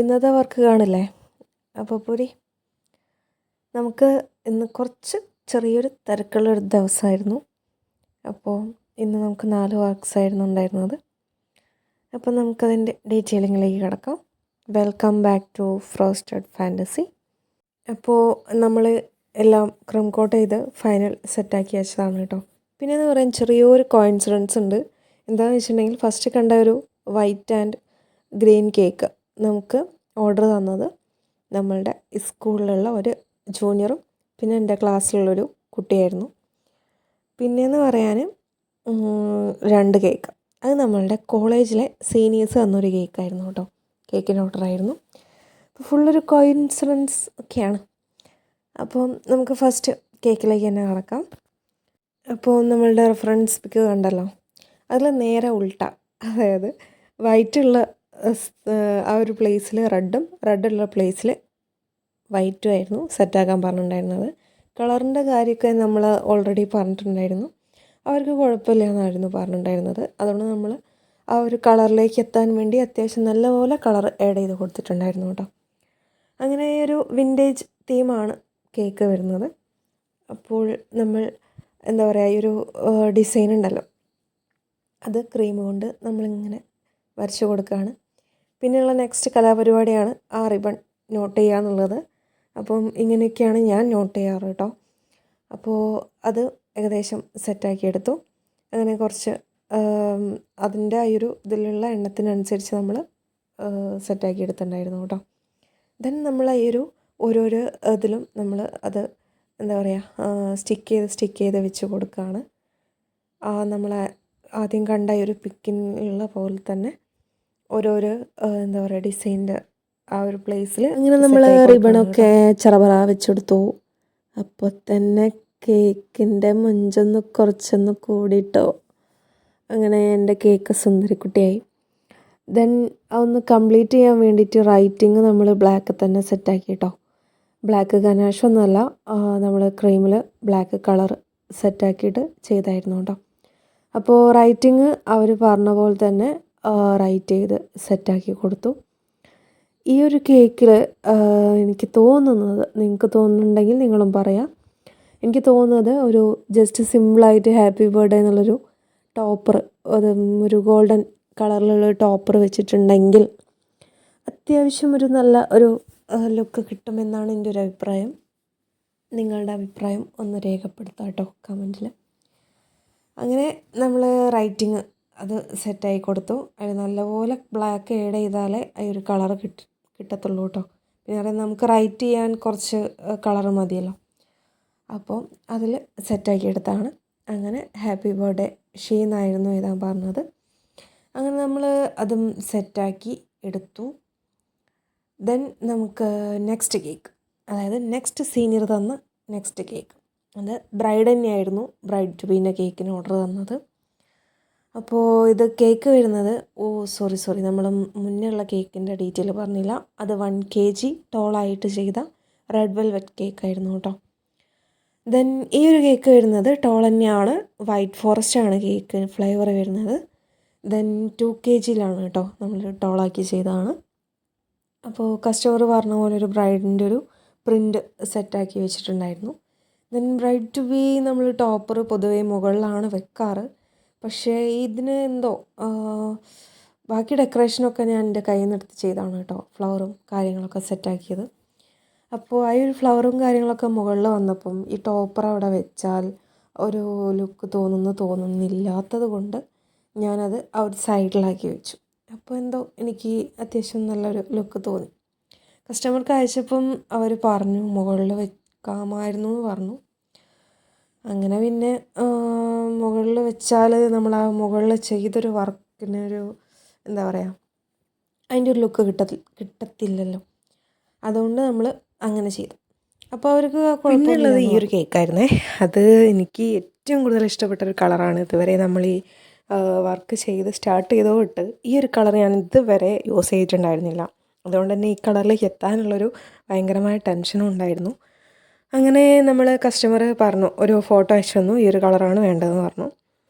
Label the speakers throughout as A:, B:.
A: ഇന്നത്തെ വർക്ക് കാണില്ലേ? അപ്പോൾ പൂരി നമുക്ക് ഇന്ന് കുറച്ച് ചെറിയൊരു തിരക്കുള്ളൊരു ദിവസമായിരുന്നു. അപ്പോൾ ഇന്ന് നമുക്ക് 4 വർക്ക്സ് ആയിരുന്നു ഉണ്ടായിരുന്നത്. അപ്പോൾ നമുക്കതിൻ്റെ ഡീറ്റെയിലിങ്ങിലേക്ക് കിടക്കാം. Welcome back to frosted fantasy. അപ്പോൾ നമ്മൾ എല്ലാം ക്രം കോട്ട് ചെയ്ത് ഫൈനൽ സെറ്റാക്കി വെച്ചതാണ് കേട്ടോ. പിന്നെ എന്ന് പറയാൻ ചെറിയൊരു കോയിൻസിഡൻസ് ഉണ്ട്. എന്താണെന്ന് വെച്ചിട്ടുണ്ടെങ്കിൽ ഫസ്റ്റ് കണ്ട ഒരു വൈറ്റ് ആൻഡ് ഗ്രീൻ കേക്ക് നമുക്ക് ഓർഡർ തന്നത് നമ്മളുടെ സ്കൂളിലുള്ള ഒരു ജൂനിയറും പിന്നെ എൻ്റെ ക്ലാസ്സിലുള്ളൊരു കുട്ടിയായിരുന്നു. പിന്നെയെന്ന് പറയാൻ 2 കേക്ക്, അത് നമ്മളുടെ കോളേജിലെ സീനിയേഴ്സ് തന്നൊരു കേക്കായിരുന്നു കേട്ടോ. കേക്കിൻ്റെ ഓർഡറായിരുന്നു. അപ്പോൾ ഫുള്ളൊരു കോയിൻസിഡൻസ് ഒക്കെയാണ്. അപ്പോൾ നമുക്ക് ഫസ്റ്റ് കേക്കിലേക്ക് തന്നെ കടക്കാം. അപ്പോൾ നമ്മളുടെ റെഫറൻസ് പിക്ക് കണ്ടല്ലോ, അതിൽ നേരെ ഉൾട്ട, അതായത് വൈറ്റുള്ള ആ ഒരു പ്ലേസിൽ റെഡുള്ള പ്ലേസിൽ വൈറ്റും ആയിരുന്നു സെറ്റാക്കാൻ പറഞ്ഞിട്ടുണ്ടായിരുന്നത്. കളറിൻ്റെ കാര്യമൊക്കെ നമ്മൾ ഓൾറെഡി പറഞ്ഞിട്ടുണ്ടായിരുന്നു. അവർക്ക് കുഴപ്പമില്ല എന്നായിരുന്നു പറഞ്ഞിട്ടുണ്ടായിരുന്നത്. അതുകൊണ്ട് നമ്മൾ ആ ഒരു കളറിലേക്ക് എത്താൻ വേണ്ടി അത്യാവശ്യം നല്ലപോലെ കളർ ആഡ് ചെയ്ത് കൊടുത്തിട്ടുണ്ടായിരുന്നു കേട്ടോ. അങ്ങനെ ഒരു വിൻറ്റേജ് തീമാണ് കേക്ക് വരുന്നത്. അപ്പോൾ നമ്മൾ എന്താ പറയുക, ഈ ഒരു ഡിസൈൻ ഉണ്ടല്ലോ, അത് ക്രീം കൊണ്ട് നമ്മളിങ്ങനെ വരച്ചു കൊടുക്കുകയാണ്. പിന്നെയുള്ള നെക്സ്റ്റ് കലാപരിപാടിയാണ് ആ റിബൺ നോട്ട് ചെയ്യുക എന്നുള്ളത്. അപ്പം ഇങ്ങനെയൊക്കെയാണ് ഞാൻ നോട്ട് ചെയ്യാറ് കേട്ടോ. അപ്പോൾ അത് ഏകദേശം സെറ്റാക്കി എടുത്തു. അങ്ങനെ കുറച്ച് അതിൻ്റെ ആ ഒരു ഇതിലുള്ള എണ്ണത്തിനനുസരിച്ച് നമ്മൾ സെറ്റാക്കി എടുത്തിട്ടുണ്ടായിരുന്നു കേട്ടോ. ദെൻ നമ്മൾ ഈ ഒരു ഓരോരോ ഇതിലും നമ്മൾ അത് എന്താ പറയുക, സ്റ്റിക്ക് ചെയ്ത് വെച്ച് കൊടുക്കുകയാണ്. നമ്മൾ ആദ്യം കണ്ട ഒരു പിക്കിനുള്ള പോലെ തന്നെ ഓരോരോ എന്താ പറയുക ഡിസൈൻ്റെ ആ ഒരു പ്ലേസിൽ അങ്ങനെ നമ്മൾ റിബണൊക്കെ ചെറപറ വെച്ചെടുത്തു. അപ്പോൾ തന്നെ കേക്കിൻ്റെ മൊഞ്ചൊന്ന് കുറച്ചൊന്ന് കൂടിയിട്ടോ. അങ്ങനെ എൻ്റെ കേക്ക് സുന്ദരിക്കുട്ടിയായി. ദെൻ അതൊന്ന് കംപ്ലീറ്റ് ചെയ്യാൻ വേണ്ടിയിട്ട് റൈറ്റിങ് നമ്മൾ ബ്ലാക്ക് തന്നെ സെറ്റാക്കി കേട്ടോ. ബ്ലാക്ക് ഗനാഷൊന്നുമല്ല, നമ്മൾ ക്രീമിൽ ബ്ലാക്ക് കളർ സെറ്റാക്കിയിട്ട് ചെയ്തായിരുന്നു കേട്ടോ. അപ്പോൾ റൈറ്റിങ് അവർ പറഞ്ഞ പോലെ തന്നെ റൈറ്റ് ചെയ്ത് സെറ്റാക്കി കൊടുത്തു. ഈ ഒരു കേക്കിൽ എനിക്ക് തോന്നുന്നത്, നിങ്ങൾക്ക് തോന്നുന്നുണ്ടെങ്കിൽ നിങ്ങളും പറയാം, എനിക്ക് തോന്നുന്നത് ഒരു ജസ്റ്റ് സിമ്പിളായിട്ട് ഹാപ്പി ബർത്ത്ഡേ എന്നുള്ളൊരു ടോപ്പർ, അത് ഒരു ഗോൾഡൻ കളറിലുള്ള ടോപ്പർ വെച്ചിട്ടുണ്ടെങ്കിൽ അത്യാവശ്യം ഒരു നല്ല ഒരു ലുക്ക് കിട്ടുമെന്നാണ് എൻ്റെ ഒരു അഭിപ്രായം. നിങ്ങളുടെ അഭിപ്രായം ഒന്ന് രേഖപ്പെടുത്താം കേട്ടോ കമൻറ്റിൽ. അങ്ങനെ നമ്മൾ റൈറ്റിങ് അത് സെറ്റായി കൊടുത്തു. അതിൽ നല്ലപോലെ ബ്ലാക്ക് ആഡ് ചെയ്താലേ ആ ഒരു കളർ കിട്ടത്തുള്ളൂ കേട്ടോ. പിന്നെ നമുക്ക് റൈറ്റ് ചെയ്യാൻ കുറച്ച് കളർ മതിയല്ലോ. അപ്പോൾ അതിൽ സെറ്റാക്കി എടുത്താണ്. അങ്ങനെ ഹാപ്പി ബർത്ത്ഡേ ഷീ എന്നായിരുന്നു എഴുതാൻ പറഞ്ഞത്. അങ്ങനെ നമ്മൾ അതും സെറ്റാക്കി എടുത്തു. ദെൻ നമുക്ക് നെക്സ്റ്റ് കേക്ക്, അതായത് നെക്സ്റ്റ് സീനിയർ തന്ന നെക്സ്റ്റ് കേക്ക്, അത് ബ്രൈഡ് തന്നെയായിരുന്നു ബ്രൈഡ് ടു ബീൻ്റെ കേക്കിന് ഓർഡർ തന്നത്. അപ്പോൾ ഇത് കേക്ക് വരുന്നത് സോറി നമ്മൾ മുന്നേ ഉള്ള കേക്കിൻ്റെ ഡീറ്റെയിൽ പറഞ്ഞില്ല. അത് 1 kg ടോളായിട്ട് ചെയ്ത റെഡ് വെൽവെറ്റ് കേക്കായിരുന്നു കേട്ടോ. ദെൻ ഈ ഒരു കേക്ക് വരുന്നത് ടോൾ തന്നെയാണ്, വൈറ്റ് ഫോറസ്റ്റ് ആണ് കേക്ക് ഫ്ലേവർ വരുന്നത്. ദെൻ 2 kgയിലാണ് കേട്ടോ നമ്മൾ ടോളാക്കി ചെയ്തതാണ്. അപ്പോൾ കസ്റ്റമർ പറഞ്ഞ പോലെ ഒരു ബ്രൈഡിൻ്റെ ഒരു പ്രിൻ്റ് സെറ്റാക്കി വെച്ചിട്ടുണ്ടായിരുന്നു. ദെൻ ബ്രൈഡ് ടു ബി നമ്മൾ ടോപ്പർ പൊതുവേ മുകളിലാണ് വെക്കാറ്. പക്ഷേ ഇതിന് എന്തോ ബാക്കി ഡെക്കറേഷനൊക്കെ ഞാൻ എൻ്റെ കയ്യിൽ നിന്ന് എടുത്ത് ചെയ്താണ് കേട്ടോ, ഫ്ലവറും കാര്യങ്ങളൊക്കെ സെറ്റാക്കിയത്. അപ്പോൾ ആ ഒരു ഫ്ലവറും കാര്യങ്ങളൊക്കെ മുകളിൽ വന്നപ്പം ഈ ടോപ്പർ അവിടെ വെച്ചാൽ ഒരു ലുക്ക് തോന്നുന്നില്ലാത്തത് കൊണ്ട് ഞാനത് ആ ഒരു സൈഡിലാക്കി വെച്ചു. അപ്പോൾ എന്തോ എനിക്ക് അത്യാവശ്യം നല്ലൊരു ലുക്ക് തോന്നി. കസ്റ്റമർക്ക് അയച്ചപ്പം അവർ പറഞ്ഞു മുകളിൽ വെക്കാമായിരുന്നു എന്ന് പറഞ്ഞു. അങ്ങനെ പിന്നെ മുകളിൽ വെച്ചാൽ നമ്മൾ ആ മുകളിൽ ചെയ്തൊരു വർക്കിനൊരു എന്താ പറയുക, അതിൻ്റെ ഒരു ലുക്ക് കിട്ടത്തില്ലല്ലോ. അതുകൊണ്ട് നമ്മൾ അങ്ങനെ ചെയ്തു. അപ്പോൾ അവർക്ക് കുഴപ്പമില്ലാതെ ഈ ഒരു കേക്കായിരുന്നേ. അത് എനിക്ക് ഏറ്റവും കൂടുതൽ ഇഷ്ടപ്പെട്ട ഒരു കളറാണ്. ഇതുവരെ നമ്മൾ ഈ വർക്ക് ചെയ്ത് സ്റ്റാർട്ട് ചെയ്തോ തൊട്ട് ഈ ഒരു കളർ ഞാൻ ഇതുവരെ യൂസ് ചെയ്തിട്ടുണ്ടായിരുന്നില്ല. അതുകൊണ്ട് തന്നെ ഈ കളറിലേക്ക് എത്താനുള്ളൊരു ഭയങ്കരമായ ടെൻഷനും ഉണ്ടായിരുന്നു. അങ്ങനെ നമ്മൾ കസ്റ്റമർ പറഞ്ഞു, ഒരു ഫോട്ടോ അയച്ചു തന്നു, ഈ ഒരു കളറാണ് വേണ്ടതെന്ന് പറഞ്ഞു.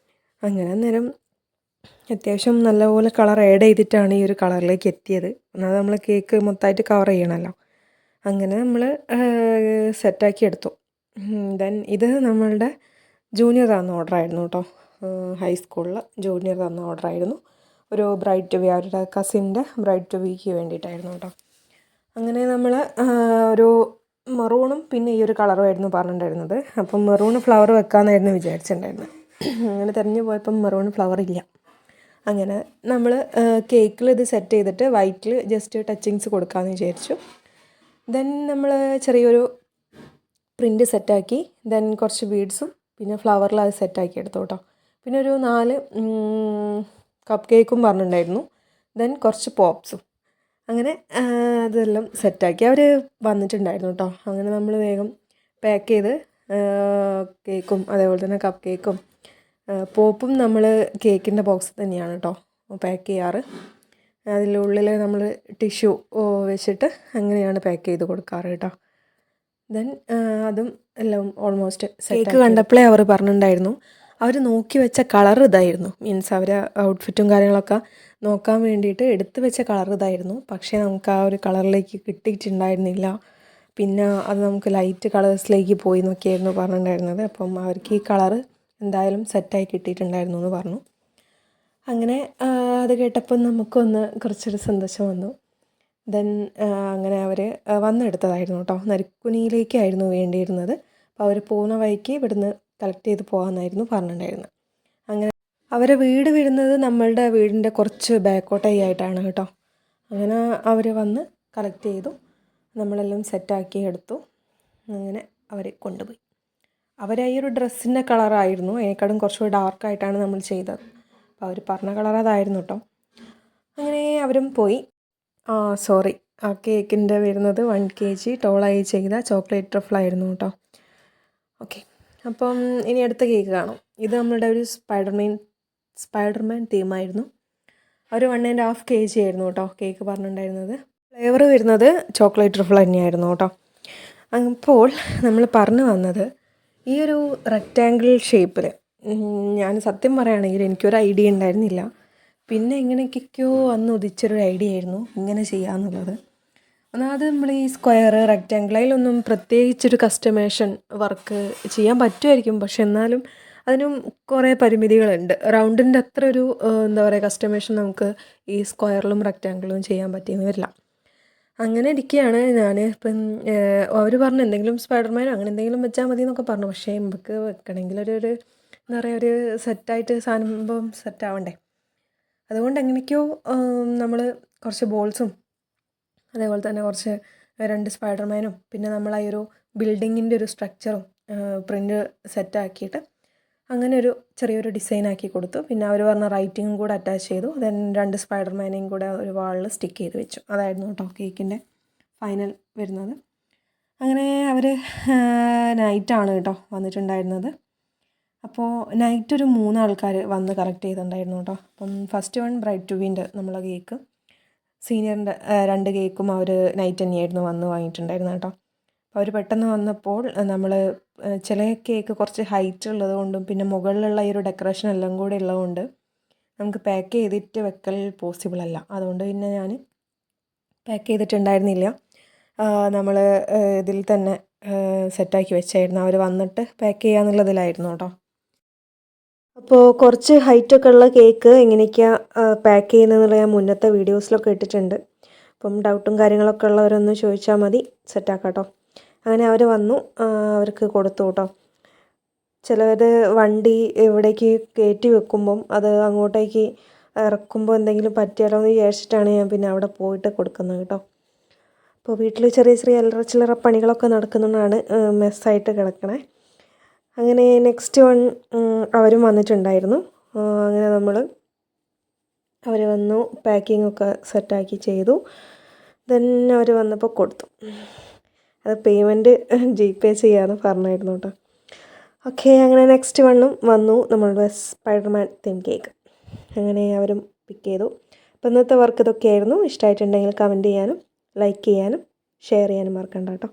A: അങ്ങനെ അന്നേരം അത്യാവശ്യം നല്ലപോലെ കളർ ആഡ് ചെയ്തിട്ടാണ് ഈ ഒരു കളറിലേക്ക് എത്തിയത്. എന്നാൽ നമ്മൾ കേക്ക് മൊത്തമായിട്ട് കവർ ചെയ്യണമല്ലോ. അങ്ങനെ നമ്മൾ സെറ്റാക്കി എടുത്തു. ദെൻ ഇത് നമ്മളുടെ ജൂനിയർ തന്ന ഓർഡറായിരുന്നു കേട്ടോ. ഹൈസ്കൂളിൽ ജൂനിയർ തന്ന ഓർഡറായിരുന്നു. ഒരു ബ്രൈഡ് ടു ബി, അവരുടെ കസിൻ്റെ ബ്രൈഡ് ടു ബിക്ക് വേണ്ടിയിട്ടായിരുന്നു കേട്ടോ. അങ്ങനെ നമ്മൾ ഒരു മെറൂണും പിന്നെ ഈ ഒരു കളറുമായിരുന്നു പറഞ്ഞിട്ടുണ്ടായിരുന്നത്. അപ്പം മെറൂൺ ഫ്ലവർ വെക്കാമെന്നായിരുന്നു വിചാരിച്ചിട്ടുണ്ടായിരുന്നത്. അങ്ങനെ തിരഞ്ഞു പോയപ്പം മെറൂൺ ഫ്ലവർ ഇല്ല. അങ്ങനെ നമ്മൾ കേക്കിൽ ഇത് സെറ്റ് ചെയ്തിട്ട് വൈറ്റിൽ ജസ്റ്റ് ടച്ചിങ്സ് കൊടുക്കാമെന്ന് വിചാരിച്ചു. ദെൻ നമ്മൾ ചെറിയൊരു പ്രിൻ്റ് സെറ്റാക്കി, ദെൻ കുറച്ച് ബീഡ്സും പിന്നെ ഫ്ലവറിൽ അത് സെറ്റാക്കി എടുത്തു കേട്ടോ. പിന്നെ ഒരു 4 കപ്പ് കേക്കും പറഞ്ഞിട്ടുണ്ടായിരുന്നു. ദെൻ കുറച്ച് പോപ്സും. അങ്ങനെ അതെല്ലാം സെറ്റാക്കി അവർ വന്നിട്ടുണ്ടായിരുന്നു കേട്ടോ. അങ്ങനെ നമ്മൾ വേഗം പാക്ക് ചെയ്ത് കേക്കും അതേപോലെ തന്നെ കപ്പ് കേക്കും പോപ്പും നമ്മൾ കേക്കിൻ്റെ ബോക്സിൽ തന്നെയാണ് കേട്ടോ പാക്ക് ചെയ്യാറ്. അതിനുള്ളിൽ നമ്മൾ ടിഷ്യൂ വെച്ചിട്ട് അങ്ങനെയാണ് പാക്ക് ചെയ്ത് കൊടുക്കാറ് കേട്ടോ. ദെൻ അതും എല്ലാം ഓൾമോസ്റ്റ് കേക്ക് കണ്ടപ്പോഴേ അവർ പറഞ്ഞിട്ടുണ്ടായിരുന്നു അവർ നോക്കി വെച്ച കളർ ഇതായിരുന്നു. മീൻസ് അവർ ഔട്ട്ഫിറ്റും കാര്യങ്ങളൊക്കെ നോക്കാൻ വേണ്ടിയിട്ട് എടുത്തു വെച്ച കളർ ഇതായിരുന്നു. പക്ഷേ നമുക്ക് ആ ഒരു കളറിലേക്ക് കിട്ടിയിട്ടുണ്ടായിരുന്നില്ല. പിന്നെ അത് നമുക്ക് ലൈറ്റ് കളേഴ്സിലേക്ക് പോയി എന്നൊക്കെയായിരുന്നു പറഞ്ഞിട്ടുണ്ടായിരുന്നത്. അപ്പം അവർക്ക് ഈ കളറ് എന്തായാലും സെറ്റായി കിട്ടിയിട്ടുണ്ടായിരുന്നു എന്ന് പറഞ്ഞു. അങ്ങനെ അത് കേട്ടപ്പോൾ നമുക്കൊന്ന് കുറച്ചൊരു സന്തോഷം വന്നു. ദെൻ അങ്ങനെ അവർ വന്നെടുത്തതായിരുന്നു കേട്ടോ. നരിക്കുനിയിലേക്കായിരുന്നു വേണ്ടിയിരുന്നത്. അപ്പോൾ അവർ പോകുന്ന വഴിക്ക് ഇവിടുന്ന് കളക്ട് ചെയ്ത് പോകാമെന്നായിരുന്നു പറഞ്ഞിട്ടുണ്ടായിരുന്നത്. അങ്ങനെ അവരെ വീട് വരുന്നത് നമ്മളുടെ വീടിൻ്റെ കുറച്ച് ബാക്കോട്ടായിട്ടാണ് കേട്ടോ. അങ്ങനെ അവർ വന്ന് കളക്ട് ചെയ്തു, നമ്മളെല്ലാം സെറ്റാക്കി എടുത്തു. അങ്ങനെ അവർ കൊണ്ടുപോയി. അവർ ഈ ഒരു ഡ്രസ്സിൻ്റെ കളറായിരുന്നു, അതിനേക്കാളും കുറച്ചുകൂടി ഡാർക്കായിട്ടാണ് നമ്മൾ ചെയ്തത്. അപ്പോൾ അവർ പറഞ്ഞ കളർ അതായിരുന്നു കേട്ടോ. അങ്ങനെ അവരും പോയി. സോറി, ആ കേക്കിൻ്റെ വരുന്നത് 1 kg ടോളായി ചെയ്ത ചോക്ലേറ്റ് ട്രഫിളായിരുന്നു കേട്ടോ. ഓക്കെ, അപ്പം ഇനി അടുത്ത കേക്ക് കാണാം. ഇത് നമ്മളുടെ ഒരു സ്പൈഡർമാൻ തീമായിരുന്നു. ഒരു 1.5 kg ആയിരുന്നു കേട്ടോ കേക്ക് പറഞ്ഞിട്ടുണ്ടായിരുന്നത്. ഫ്ലേവർ വരുന്നത് ചോക്ലേറ്റ് ട്രഫിൾ തന്നെയായിരുന്നു കേട്ടോ. അപ്പോൾ നമ്മൾ പറഞ്ഞു വന്നത് ഈ ഒരു റെക്റ്റാങ്കിൾ ഷേപ്പിൽ, ഞാൻ സത്യം പറയുകയാണെങ്കിൽ എനിക്കൊരു ഐഡിയ ഉണ്ടായിരുന്നില്ല. പിന്നെ എങ്ങനെയൊക്കെയോ അന്ന് ഉദിച്ചൊരു ഐഡിയ ആയിരുന്നു ഇങ്ങനെ ചെയ്യാമെന്നുള്ളത്. ഒന്നാമത് നമ്മൾ ഈ സ്ക്വയർ റെക്റ്റാങ്കിൾ അതിലൊന്നും പ്രത്യേകിച്ചൊരു കസ്റ്റമൈസേഷൻ വർക്ക് ചെയ്യാൻ പറ്റുമായിരിക്കും, പക്ഷെ എന്നാലും അതിനും കുറേ പരിമിതികളുണ്ട്. റൗണ്ടിൻ്റെ അത്ര ഒരു എന്താ പറയുക കസ്റ്റമൈസേഷൻ നമുക്ക് ഈ സ്ക്വയറിലും റെക്റ്റാങ്കിളും ചെയ്യാൻ പറ്റിയെന്ന് വരില്ല. അങ്ങനെ ഇരിക്കുകയാണ് ഞാൻ. ഇപ്പം അവർ പറഞ്ഞു എന്തെങ്കിലും സ്പൈഡർമാനോ അങ്ങനെ എന്തെങ്കിലും വെച്ചാൽ മതി എന്നൊക്കെ പറഞ്ഞു. പക്ഷേ നമുക്ക് വെക്കണമെങ്കിൽ ഒരു എന്താ പറയുക ഒരു സെറ്റായിട്ട് സാധനം സെറ്റാവണ്ടേ. അതുകൊണ്ട് എങ്ങനെയൊക്കെയോ നമ്മൾ കുറച്ച് ബോൾസും അതേപോലെ തന്നെ കുറച്ച് 2 സ്പൈഡർമാനും പിന്നെ നമ്മൾ ആ ഒരു ബിൽഡിങ്ങിൻ്റെ ഒരു സ്ട്രക്ചറും പ്രിൻ്റ് സെറ്റാക്കിയിട്ട് അങ്ങനെ ഒരു ചെറിയൊരു ഡിസൈൻ ആക്കി കൊടുത്തു. പിന്നെ അവർ പറഞ്ഞ റൈറ്റിങ്ങും കൂടെ അറ്റാച്ച് ചെയ്തു. ദെൻ 2 സ്പൈഡർമാനെയും കൂടെ ഒരു വാളിൽ സ്റ്റിക്ക് ചെയ്ത് വെച്ചു. അതായിരുന്നു കേട്ടോ കേക്കിൻ്റെ ഫൈനൽ വരുന്നത്. അങ്ങനെ അവർ നൈറ്റാണ് കേട്ടോ വന്നിട്ടുണ്ടായിരുന്നത്. അപ്പോൾ നൈറ്റ് ഒരു 3 ആൾക്കാർ വന്ന് കളക്ട് ചെയ്തിട്ടുണ്ടായിരുന്നു കേട്ടോ. അപ്പം ഫസ്റ്റ് വൺ ബ്രൈഡ് ടു ബീൻ്റെ നമ്മളെ കേക്ക്, സീനിയറിൻ്റെ 2 കേക്കും അവർ നൈറ്റ് തന്നെയായിരുന്നു വന്ന് വാങ്ങിയിട്ടുണ്ടായിരുന്നത് കേട്ടോ. അപ്പോൾ അവർ പെട്ടെന്ന് വന്നപ്പോൾ നമ്മൾ ചില കേക്ക് കുറച്ച് ഹൈറ്റ് ഉള്ളത് കൊണ്ടും പിന്നെ മുകളിലുള്ള ഈ ഒരു ഡെക്കറേഷൻ എല്ലാം കൂടെ ഉള്ളതുകൊണ്ട് നമുക്ക് പാക്ക് ചെയ്തിട്ട് വെക്കൽ പോസിബിൾ അല്ല. അതുകൊണ്ട് പിന്നെ ഞാൻ പാക്ക് ചെയ്തിട്ടുണ്ടായിരുന്നില്ല. നമ്മൾ ഇതിൽ തന്നെ സെറ്റാക്കി വെച്ചായിരുന്നു. അവർ വന്നിട്ട് പാക്ക് ചെയ്യാന്നുള്ളതിലായിരുന്നു കേട്ടോ. അപ്പോൾ കുറച്ച് ഹൈറ്റൊക്കെ ഉള്ള കേക്ക് എങ്ങനെയൊക്കെയാണ് പാക്ക് ചെയ്യുന്നതെന്നുള്ള ഞാൻ മുന്നത്തെ വീഡിയോസിലൊക്കെ ഇട്ടിട്ടുണ്ട്. അപ്പം ഡൗട്ടും കാര്യങ്ങളൊക്കെ ഉള്ളവരൊന്ന് ചോദിച്ചാൽ മതി, സെറ്റാക്കാം കേട്ടോ. അങ്ങനെ അവർ വന്നു, അവർക്ക് കൊടുത്തു കേട്ടോ. ചിലർ വണ്ടി എവിടേക്ക് കയറ്റി വെക്കുമ്പം അത് അങ്ങോട്ടേക്ക് ഇറക്കുമ്പോൾ എന്തെങ്കിലും പറ്റിയാലോ എന്ന് വിചാരിച്ചിട്ടാണ് ഞാൻ പിന്നെ അവിടെ പോയിട്ട് കൊടുക്കുന്നത് കേട്ടോ. അപ്പോൾ വീട്ടിൽ ചെറിയ ചെറിയ അല്ലറ ചില്ലറ പണികളൊക്കെ നടക്കുന്നതുകൊണ്ടാണ് മെസ്സായിട്ട് കിടക്കണേ. അങ്ങനെ നെക്സ്റ്റ് വൺ അവരും വന്നിട്ടുണ്ടായിരുന്നു. അങ്ങനെ അവർ വന്നു, പാക്കിംഗ് ഒക്കെ സെറ്റാക്കി ചെയ്തു. ദെൻ അവർ വന്നപ്പോൾ കൊടുത്തു. അത് പേയ്മെൻറ്റ് GPay ചെയ്യാമെന്ന് പറഞ്ഞായിരുന്നു കേട്ടോ. ഓക്കെ, അങ്ങനെ നെക്സ്റ്റ് വണ്ണും വന്നു, നമ്മളുടെ സ്പൈഡർമാൻ തീം കേക്ക്. അങ്ങനെ അവരും പിക്ക് ചെയ്തു. അപ്പോൾ ഇന്നത്തെ വർക്ക് ഇതൊക്കെയായിരുന്നു. ഇഷ്ടമായിട്ടുണ്ടെങ്കിൽ കമൻറ്റ് ചെയ്യാനും ലൈക്ക് ചെയ്യാനും ഷെയർ ചെയ്യാനും മറക്കണ്ട കേട്ടോ.